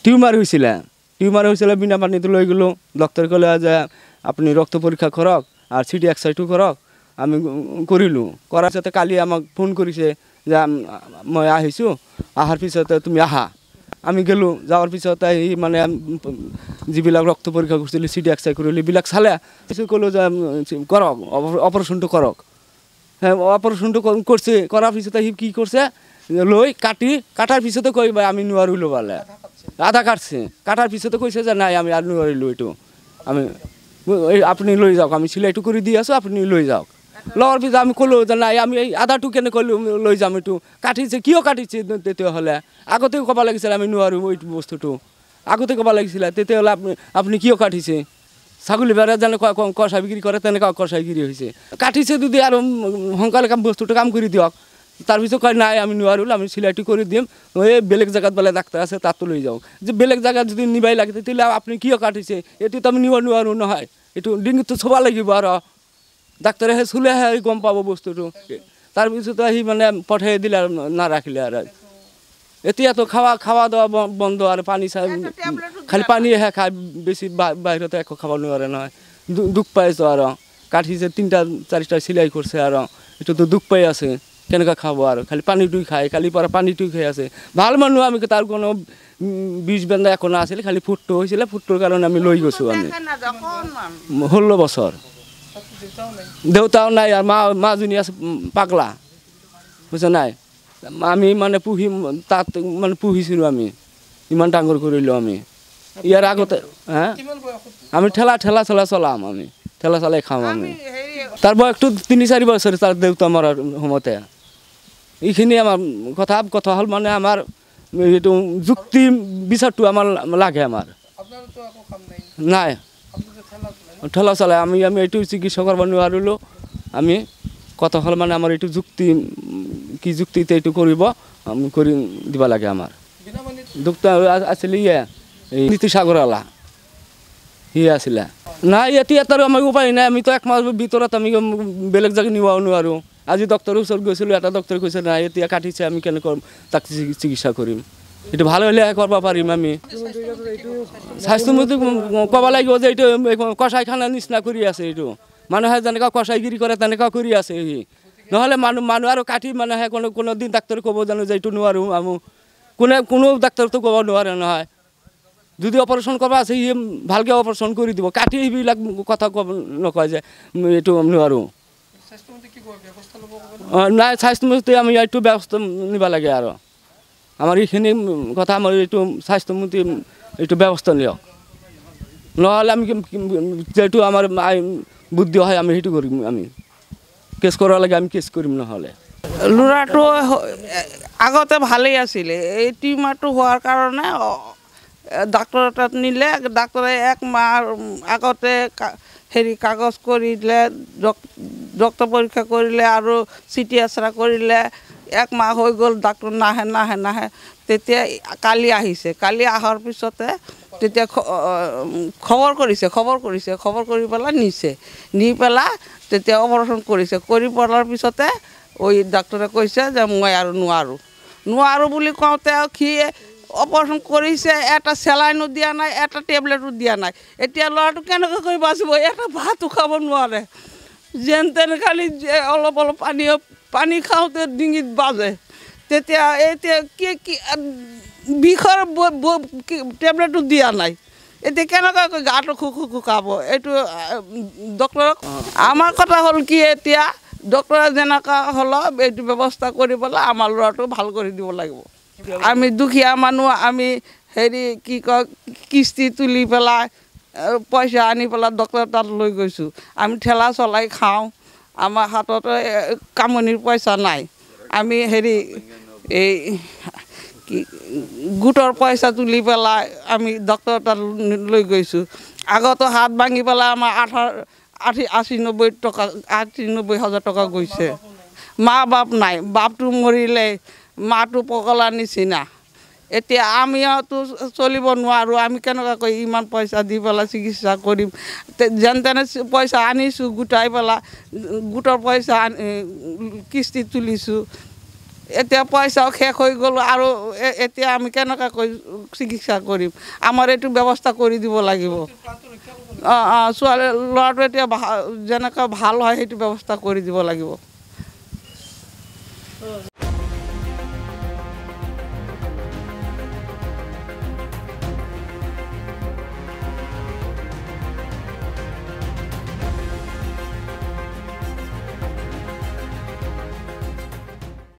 tumour হয়েছিল বিনা পানিতে লই গেলো ডক্টর কলে যে আপনি রক্ত পরীক্ষা করক আর সিটি এক্সাইটও করক আমি করিলো করার সাথে কালি আমাকে ফোন করেছে যে মই আহিছোঁ আহাৰ পিছতে তুমি আহা আমি গেলো যাওয়ার পিছতে মানে যিবিলাক রক্ত পরীক্ষা করছিল সিটি এক্সাই করিল এইবিলাক চালে কিছু কলো যে করক অপারেশনটো করক হ্যাঁ অপারেশনটো করছে করার পিছতে কি করছে লই কাটার পিছতে কই আমি নোৱাৰিলো বলে আধা কাটাৰ পিছতে কইছে যে নাই আমি আৰ নোৱাৰিলো এইটো আমি আপনি লই যাওক আমি সিলাইটো করে দিয়ে আছো আপনি লই যাওক লওয়ার পিছত আমি কলো যে নাই আমি এই আধাটো কেনে কলো লই যাম এইটো কাটিছে কিয় কাটিছে তেতিয়াহ'লে আগতে ক'ব লাগিছিল আমি নোৱাৰো ওই বস্তুটো আগতে ক'ব লাগিছিল তেতিয়াহ'লে আপনি কিয় কাটিছে ছাগলী বেড়া যেন কষাই বিক্রি করে তেনেকুৱা কষাইগিৰি হয়েছে কাটিছে যদি আৰ সোনকালে বস্তুটো কাম কৰে দিয়ক তাৰপিছত কয় নাই আমি নোৱাৰিলো আমি সিলাইটো করে দিম এই বেলেগ জায়গাত বলে ডাক্তার আছে তাতো লৈ যাওক যে বেলেগ জায়গাত যদি নিবাই লাগে তেতিয়াহ'লে আপনি কিয় কাটিছে এইটো তো আমি নিব নোৱাৰো নহয় এইটো ডিঙিটো চুব লাগিব আৰু ডাক্তাৰে চুলেহে গম পাব বস্তুটো তাৰপিছত আহি মানে পঠাই দিলে আৰু নাৰাখিলে আৰু এতিয়া তো খাওয়া দাওয়া বন্ধ আৰ পানি খালি পানীহে খায় বেছি বাহিৰতে একো খাব নোৱাৰে নহয় দুখ পাইছো আৰু কাটিছে 3টা 4টা সিলাই করছে আর এটা তো দুখ পাই আছে কেনেকা খাবো আর খালি পানিটুই খায় কালি পরে পানিটুই খাই আছে ভাল মানুষ আমি তার কোনো বিষ বেন্দা এখন আসলে খালি ফুটটো হয়েছিল ফুটটোর কারণে আমি লই গেছো আমি 16 বছর দেউতাও নাই আর মাজনী আছে পাগলা বুঝছো নাই আমি মানে পুহি তাত মানে পুহিছিলো আমি ইমান ডাঙর করিলো আমি ইয়ার আগতে হ্যাঁ আমি ঠেলা চলাম আমি ঠেলা চালাই খাম আমি তারপর একটু 3-4 বছর তার দেউতা মরার সময়তে এইখিনি আমার কথা হল মানে আমার এইটো যুক্তি বিচারটো আমার লাগে আমার নাই ঠেলা চালাই আমি এইটো চিকিৎসা করব নোৱাৰিলো আমি কথা হল মানে আমাৰ এইটো যুক্তি কি যুক্তিতে এইটো কৰিব আমি কৰি দিব লাগে আমার ডক্টর আসলে নীতি সাগরওয়ালা আছিল নাই এতিয়া তার আমার উপায় নাই আমি তো 1 মাস ভিতৰত আমি বেলেগ জায়গা নিব নোৱাৰো আজি ডক্টৰেৰ ওচৰত গৈছিলো এটা ডক্টৰে কৈছে না এতিয়া কাটিছে আমি কেনে তাক চিকিৎসা কৰিম এটা ভালো হলে কৰব পাৰিম আমি স্বাস্থ্যমন্ত্ৰী কব লাগিব যে এইটো কষাইখানা নিচিনা কৰি আছে এইটো মানুহে যেনেকা কষাইগিৰি কৰে তেনেকা কৰি আছে নহলে মানুহ আৰু কাটি মানুহে কোনো দিন ডাক্তৰে কব জানো যে এইটো নোৱাৰো আমি কোনো ডাক্তৰ তো কব নোৱাৰে নহয় যদি অপাৰেশন কৰবা আছে ভালকে অপাৰেশন কৰে দিব কাটি এইবিলাক কথা নকয় যে এইটো নোৱাৰো নাই স্বাস্থ্যমন্ত্ৰী আমি এইটো ব্যবস্থা নিব লাগে আৰু আমার এইখিনি কথা আমার এইটো স্বাস্থ্যমন্ত্রী এইটো ব্যবস্থা নিয়ক নহলে আমি যেটো আমার বুদ্ধি হয় আমি সেইটো কৰিম আমি কেস কৰা লাগে আমি কেস কৰিম নহলে লুৰাটো আগতে ভালেই আছিলে এই টিউমাৰটো হোৱাৰ কাৰণে ডাক্তৰ তাত নিলে ডাক্তৰে 1 মাহ আগতে হেৰি কাগজ কৰিলে ৰক্ত পৰীক্ষা কৰিলে আৰু সিটি এক্সৰে কৰিলে 1 মাহ হৈ গ'ল ডাক্তৰ নাহে তেতিয়া কালি আহিছে কালি আহাৰ পিছতে তেতিয়া খবৰ কৰি পেলাই নিছে নি পেলাই তেতিয়া অপাৰেশ্যন কৰিছে কৰি পৰাৰ পিছতে ওই ডাক্তৰে কৈছে যে মই আৰু নোৱাৰো বুলি কওঁতে কি অপারেশন করেছে একটা স্যালাইনও দিয়া নাই একটা ট্যাবলেটও দিয়া নাই এতিয়া ল'ৰাটো কেনেকৈ কৰি বাচিব এটা ভাতো খাব নোৱাৰে যেন তেন খালি অলপ পানী খাওঁতে ডিঙিত বাজে তেতিয়া এতিয়া কি বিষৰ ট্যাবলেটও দিয়া নাই এতিয়া কেনেকৈ গাটো খুখাব এইটো ডক্টৰক আমাৰ কথা হ'ল কি এতিয়া ডক্টৰে যেনেকা হলো এইটো ব্যৱস্থা কৰি পেলাই আমাৰ ল'ৰাটো ভাল কৰি দিব লাগিব আমি দুখীয়া মানুহ আমি হেৰি কি কয় কিস্তি তুলি পেলাই পইচা আনি পেলাই ডক্টৰ তাত লৈ গৈছোঁ আমি ঠেলা চলাই খাওঁ আমাৰ হাতত কামনিৰ পইচা নাই আমি হেৰি এই কি গোটৰ পইচা তুলি পেলাই আমি ডক্টৰ তাত লৈ গৈছোঁ আগতো হাত ভাঙি পেলাই আমাৰ 80-90 হাজাৰ টকা গৈছে মা বাপ নাই বাপটো মৰিলে মাটো পগলা নিচিনা এতিয়া আমিতো চলিব নোৱাৰো আমি কেনেকৈ ইমান পইচা দি পেলাই চিকিৎসা কৰিম যেন তেনে পইচা আনিছোঁ গোটাই পেলাই গোটৰ পইচা কিস্তি তুলিছোঁ এতিয়া পইচাও শেষ হৈ গ'ল আৰু এতিয়া আমি কেনেকৈ চিকিৎসা কৰিম আমাৰ এইটো ব্যৱস্থা কৰি দিব লাগিব ছোৱালী ল'ৰাটো এতিয়া যেনেকৈ ভাল হয় সেইটো ব্যৱস্থা কৰি দিব লাগিব